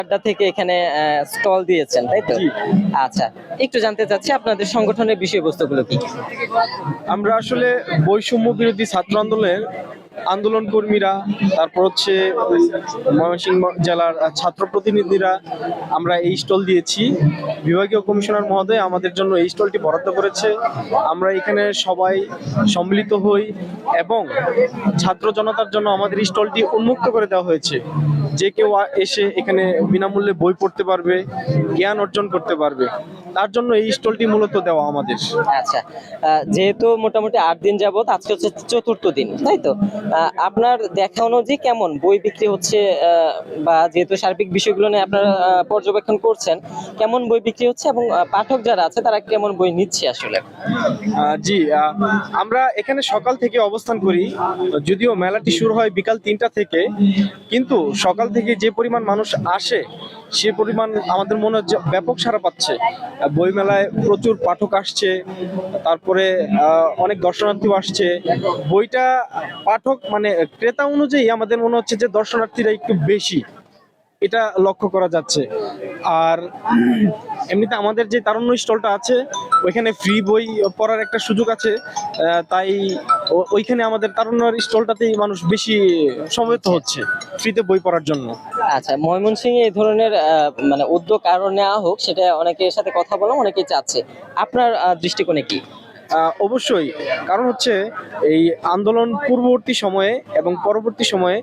আড্ডা থেকে এখানে স্টল দিয়েছেন, তাই তো? জি। আচ্ছা, একটু জানতে চাচ্ছি আপনাদের সংগঠনের বিষয়বস্তুগুলো কি? আমরা আসলে বৈষম্য বিরোধী ছাত্র আন্দোলনের আন্দোলন কর্মীরা, তারপর হচ্ছে ময়মনসিংহ জেলার ছাত্র প্রতিনিধিরা আমরা এই স্টল দিয়েছি। বিভাগীয় কমিশনার মহোদয় আমাদের জন্য এই স্টলটি বরাদ্দ করেছে। আমরা এখানে সবাই সম্মিলিত হই এবং ছাত্র জনতার জন্য আমাদের এই স্টলটি উন্মুক্ত করে দেওয়া হয়েছে। যে কেউ এসে এখানে বিনামূল্যে বই পড়তে পারবে, জ্ঞান অর্জন করতে পারবে। তার জন্য এই স্টলটি মূলত দেওয়া আমাদের। আচ্ছা, যেহেতু মোটামুটি 8 দিন যাবত, আজকে হচ্ছে চতুর্থ দিন, তাই তো? আপনার দেখা অনুযায়ী কেমন বই বিক্রি হচ্ছে, বা যেহেতু সার্বিক বিষয়গুলো নিয়ে আপনারা পর্যবেক্ষণ করছেন, কেমন বই বিক্রি হচ্ছে এবং পাঠক যারা আছে তারা কেমন বই নিচ্ছে আসলে? জি, আমরা এখানে সকাল থেকে অবস্থান করি। যদিও মেলাটি শুরু হয় বিকাল 3টা থেকে, কিন্তু সকাল থেকে যে পরিমাণ মানুষ আসে সে পরিমাণ আমাদের মনে হচ্ছে ব্যাপক সাড়া পাচ্ছে। বই মেলায় প্রচুর পাঠক আসছে, তারপরে অনেক দর্শনার্থীও আসছে। বইটা পাঠক মানে ক্রেতা অনুযায়ী আমাদের মনে হচ্ছে যে দর্শনার্থীরা একটু বেশি, এটা লক্ষ্য করা যাচ্ছে। আর এমনিতে আমাদের যে তারুণ্য স্টলটা আছে ওইখানে ফ্রি বই পড়ার একটা সুযোগ আছে। তাই ওইখানে আমাদের তারুণ্যর স্টলটাতেই মানুষ বেশি সমবেত হচ্ছে ফ্রিতে বই পড়ার জন্য। আচ্ছা, ময়মনসিংহে এই ধরনের মানে উদ্যোগ আরো নেওয়া হোক, সেটা অনেকের সাথে কথা বলা অনেকেই চাচ্ছে। আপনার দৃষ্টিকোণে কি? অবশ্যই, কারণ হচ্ছে এই আন্দোলন পূর্ববর্তী সময়ে এবং পরবর্তী সময়ে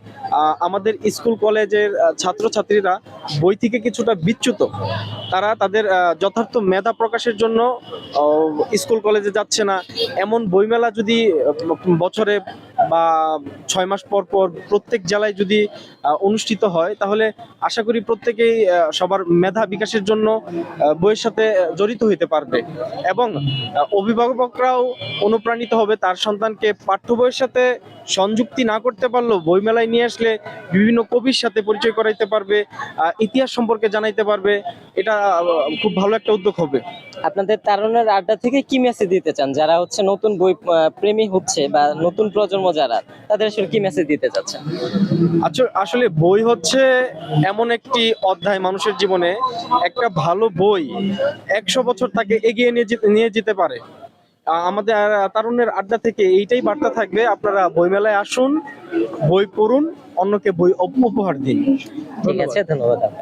আমাদের স্কুল কলেজের ছাত্রছাত্রীরা বই থেকে কিছুটা বিচ্যুত। তারা তাদের যথার্থ মেধা প্রকাশের জন্য স্কুল কলেজে যাচ্ছে না। এমন বইমেলা যদি বছরে বা 6 মাস পর পর প্রত্যেক জেলায় যদি অনুষ্ঠিত হয়, তাহলে আশা করি প্রত্যেকেই সবার মেধা বিকাশের জন্য বইয়ের সাথে জড়িত হইতে পারবে এবং অভিভাবকরাও অনুপ্রাণিত হবে তার সন্তানকে পাঠ্য বইয়ের সাথে সংযুক্তি না করতে পারলেও বইমেলায় নিয়ে আসলে বিভিন্ন কবির সাথে পরিচয় করাইতে পারবে, ইতিহাস সম্পর্কে জানাইতে পারবে। এটা খুব ভালো একটা উদ্যোগ হবে। আপনাদের তারুণ্যের আড্ডা থেকে কি মেসেজ দিতে চান যারা হচ্ছে নতুন বই প্রেমী হচ্ছে, বা নতুন প্রজন্ম যারা, তাদের আসলে কি মেসেজ দিতে চাচ্ছেন? আচ্ছা, আসলে বই হচ্ছে এমন একটি অধ্যায় মানুষের জীবনে, একটা ভালো বই 100 বছর তাকে এগিয়ে নিয়ে যেতে পারে। আমাদের তারুণ্যের আড্ডা থেকে এইটাই বার্তা থাকবে, আপনারা বইমেলায় আসুন, বই পড়ুন, অন্যকে বই উপহার দিন। ঠিক আছে, ধন্যবাদ।